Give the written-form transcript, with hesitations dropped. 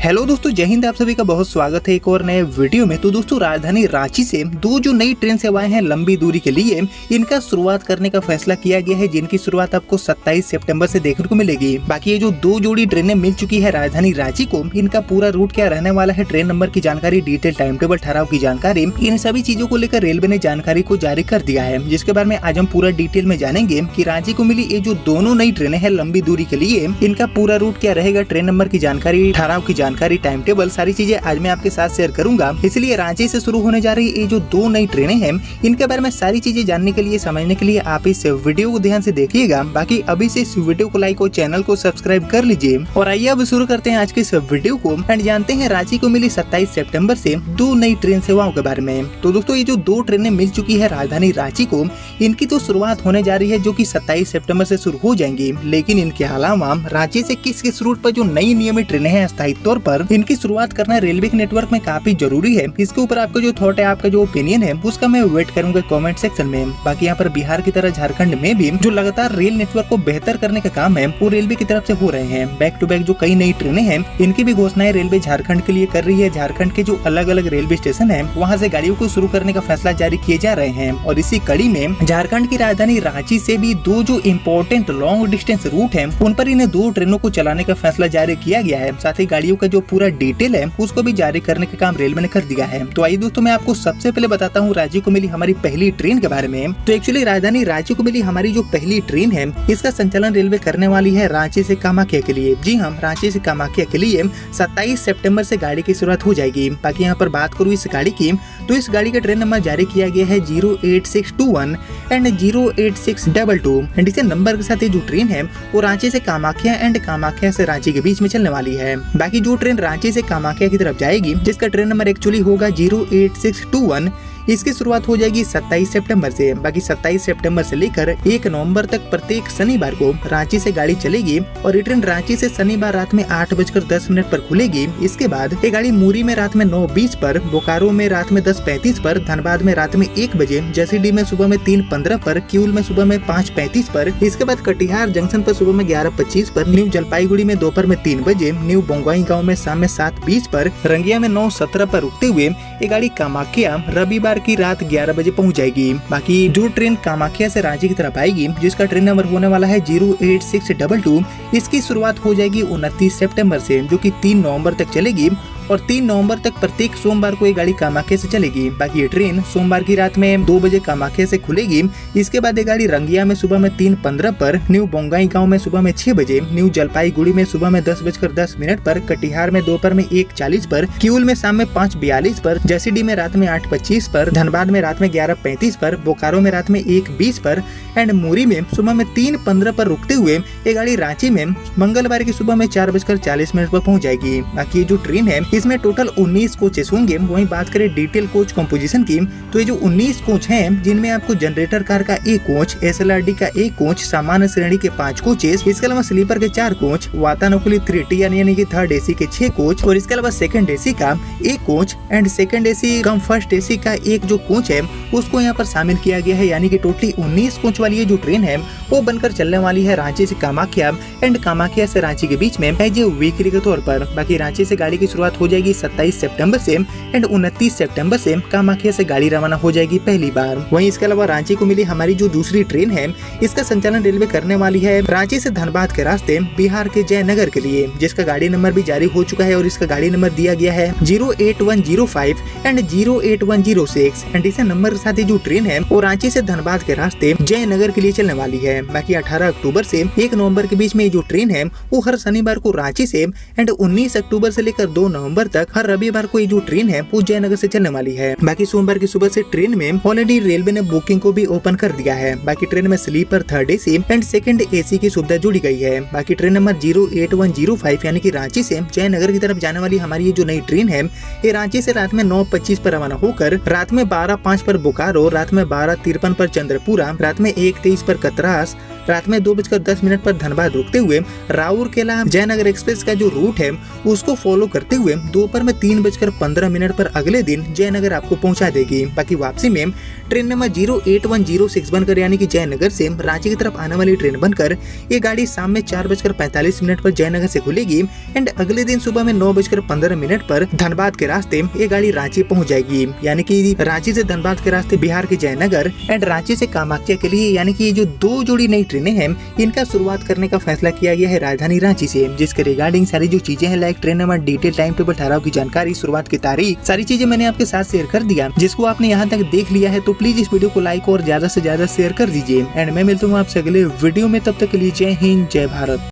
Hello दोस्तों, जय हिंद। आप सभी का बहुत स्वागत है एक और नए वीडियो में। तो दोस्तों, राजधानी रांची से दो जो नई ट्रेन सेवाएं हैं लंबी दूरी के लिए, इनका शुरुआत करने का फैसला किया गया है, जिनकी शुरुआत आपको 27 सितंबर से देखने को मिलेगी। बाकी ये जो दो जोड़ी ट्रेनें मिल चुकी है राजधानी रांची को, इनका पूरा रूट क्या रहने वाला है, ट्रेन नंबर की जानकारी, डिटेल टाइम टेबल, ठहराव की जानकारी, इन सभी चीजों को लेकर रेलवे ने जानकारी को जारी कर दिया है, जिसके बारे में आज हम पूरा डिटेल में जानेंगे कि रांची को मिली ये जो दोनों नई ट्रेनें हैं लंबी दूरी के लिए, इनका पूरा रूट क्या रहेगा, ट्रेन नंबर की जानकारी, ठहराव की जानकारी, टाइम टेबल, सारी चीजें आज मैं आपके साथ शेयर करूंगा। इसलिए रांची से शुरू होने जा रही ये जो दो नई ट्रेनें हैं, इनके बारे में सारी चीजें जानने के लिए, समझने के लिए आप इस वीडियो को ध्यान से देखिएगा। बाकी अभी से इस वीडियो को लाइक और चैनल को सब्सक्राइब कर लीजिए। और आइए अब शुरू करते हैं आज के इस वीडियो को एंड जानते हैं रांची को मिली 27 सितंबर से दो नई ट्रेन सेवाओं के बारे में। तो दोस्तों, ये जो दो ट्रेनें मिल चुकी है राजधानी रांची को, इनकी तो शुरुआत होने जा रही है, जो की 27 सितंबर से शुरू हो जाएंगी। लेकिन इनके अलावा रांची से किस रूट पर जो नई नियमित ट्रेनें हैं स्थायी तौर पर, इनकी शुरुआत करना रेलवे के नेटवर्क में काफी जरूरी है। इसके ऊपर आपका जो थॉट है, आपका जो ओपिनियन है, उसका मैं वेट करूंगा कमेंट सेक्शन में। बाकी यहाँ पर बिहार की तरह झारखंड में भी जो लगातार रेल नेटवर्क को बेहतर करने का काम है, वो रेलवे की तरफ से हो रहे हैं। बैक टू बैक जो कई नई ट्रेनें हैं, इनकी भी घोषणाएं रेलवे झारखंड के लिए कर रही है। झारखंड के जो अलग अलग रेलवे स्टेशन है, वहाँ से गाड़ियों को शुरू करने का फैसला जारी किए जा रहे हैं। और इसी कड़ी में झारखंड की राजधानी रांची से भी दो जो इम्पोर्टेंट लॉन्ग डिस्टेंस रूट है, उन पर इन्हें दो ट्रेनों को चलाने का फैसला जारी किया गया है। साथ ही गाड़ियों का जो पूरा डिटेल है, उसको भी जारी करने का काम रेलवे ने कर दिया है। तो आइए दोस्तों, मैं आपको सबसे पहले बताता हूँ रांची को मिली हमारी पहली ट्रेन के बारे में। तो एक्चुअली राजधानी रांची को मिली हमारी जो पहली ट्रेन है, इसका संचालन रेलवे करने वाली है रांची से कामाख्या के लिए। जी हाँ, रांची से कामाख्या के लिए 27 सितंबर से गाड़ी की शुरुआत हो जाएगी। बाकी यहाँ पर बात करूँ इस गाड़ी की, तो इस गाड़ी का ट्रेन नंबर जारी किया गया है 08621 एंड 08622 एंड इसे नंबर के साथ ये जो ट्रेन है, वो रांची से कामाख्या एंड कामाख्या से रांची के बीच में चलने वाली है। बाकी जो ट्रेन रांची से कामाख्या की तरफ जाएगी, जिसका ट्रेन नंबर एक्चुअली होगा 08621, इसकी शुरुआत हो जाएगी 27 सितंबर से। बाकी 27 सितंबर से लेकर 1 नवंबर तक प्रत्येक शनिवार को रांची से गाड़ी चलेगी और ये ट्रेन रांची से शनिवार रात में 8:10 पर खुलेगी। इसके बाद ये गाड़ी मूरी में रात में 9:20 पर, बोकारो में रात में 10:35 पर, धनबाद में रात में 1 बजे, जसीडीह में सुबह में 3:15 पर, किऊल में सुबह में 5:35 पर, इसके बाद कटिहार जंक्शन पर सुबह में 11:25 पर, न्यू जलपाईगुड़ी में दोपहर में 3 बजे, न्यू बोंगाई गाँव में शाम में 7:20 पर, रंगिया में 9:17 पर रुकते हुए ये गाड़ी कामाख्या रविवार की रात 11 बजे पहुंच जाएगी। बाकी जो ट्रेन कामाख्या से रांची की तरफ आएगी, जिसका ट्रेन नंबर होने वाला है 08622, इसकी शुरुआत हो जाएगी 29 सितंबर से, जो कि 3 नवंबर तक चलेगी और 3 नवंबर तक प्रत्येक सोमवार को ये गाड़ी कामाख्या से चलेगी। बाकी ये ट्रेन सोमवार की रात में 2 बजे कामाख्या से खुलेगी। इसके बाद ये गाड़ी रंगिया में सुबह में 3:15 पर, न्यू बोंगाई गांव में सुबह में 6 बजे, न्यू जलपाईगुड़ी में सुबह में 10:10 पर, कटिहार में दोपहर में 1:40 पर, किऊल में शाम में 5:42 पर, जसीडीह में रात में 8:25 पर, धनबाद में रात में 11:35 पर, बोकारो में रात में 1:20 पर एंड मूरी में सुबह में 3:15 पर रुकते हुए ये गाड़ी रांची में मंगलवार की सुबह में 4:40 पर पहुंच जाएगी। बाकी ये जो ट्रेन है, इसमें टोटल 19 कोचेस होंगे। वहीं बात करें डिटेल कोच कंपोजिशन की, तो ये जो 19 कोच हैं, जिनमें आपको जनरेटर कार का 1 कोच, एसएलआरडी का 1 कोच, सामान्य श्रेणी के 5 कोचेस, इसके अलावा स्लीपर के 4 कोच, वातानुकूलित 3 यानी कि 3rd एसी के 6 कोच और इसके अलावा 2nd एसी का 1 coach and 2nd AC come 1st AC का 1 जो कोच है, उसको यहाँ पर शामिल किया गया है। यानी कि टोटली 19 कोच वाली ये जो ट्रेन है, वो बनकर चलने वाली है रांची से कामाख्या एंड कामाख्या से रांची के बीच में एज ए वीकली के तौर पर। बाकी रांची से गाड़ी की शुरुआत हो जाएगी 27 सितंबर से एंड 29 सितंबर से कामाख्या से गाड़ी रवाना हो जाएगी पहली बार। वहीं इसके अलावा रांची को मिली हमारी जो दूसरी ट्रेन है, इसका संचालन रेलवे करने वाली है रांची से धनबाद के रास्ते बिहार के जयनगर के लिए, जिसका गाड़ी नंबर भी जारी हो चुका है और इसका गाड़ी नंबर दिया गया है 08105 एंड 08106 एंड इसे नंबर के साथ जो ट्रेन है, वो रांची से धनबाद के रास्ते जयनगर के लिए चलने वाली है। बाकी 18 अक्टूबर से 1 नवंबर के बीच में जो ट्रेन है, वो हर शनिवार को रांची से एंड 19 अक्टूबर से लेकर 2 नवंबर तक हर रविवार को ये जो ट्रेन है, वो जयनगर से चलने वाली है। बाकी सोमवार की सुबह से ट्रेन में ऑलरेडी रेलवे ने बुकिंग को भी ओपन कर दिया है। बाकी ट्रेन में sleeper 3rd AC and 2nd AC की सुविधा जुड़ी गई है। बाकी ट्रेन नंबर 08105 यानी कि रांची से जयनगर की तरफ जाने वाली हमारी ये जो नई ट्रेन है, ये रांची से रात में 9:25 पर रवाना होकर रात में 12:05 पर बोकारो, रात में 12:53 पर चंद्रपुरा, रात में 1:23 पर कतरास, रात में 2:10 पर धनबाद रुकते हुए राउरकेला जयनगर एक्सप्रेस का जो रूट है, उसको फॉलो करते हुए दोपहर में 3:15 पर अगले दिन जयनगर आपको पहुंचा देगी। बाकी वापसी में ट्रेन नंबर 081061 बनकर यानी कि जयनगर से रांची की तरफ आने वाली ट्रेन बनकर ये गाड़ी शाम में 4:45 पर जयनगर से खुलेगी एंड अगले दिन सुबह में 9:15 पर धनबाद के रास्ते ये गाड़ी रांची पहुंच जाएगी। यानी कि रांची से धनबाद के रास्ते बिहार के जयनगर एंड रांची से कामाख्या के लिए यानी कि ये जो 2 जोड़ी नई ट्रेनें हैं इनका शुरुआत करने का फैसला किया गया है राजधानी रांची से, जिसके रिगार्डिंग सारी जो चीजें हैं like train number, detail, time table, ठहराव की जानकारी, शुरुआत की तारीख, सारी चीजें मैंने आपके साथ शेयर कर दिया। जिसको आपने यहाँ तक देख लिया है तो प्लीज इस वीडियो को लाइक और ज्यादा से ज्यादा शेयर कर दीजिए एंड मैं मिलता हूँ आपसे अगले वीडियो में। तब तक के लिए जय हिंद, जय भारत।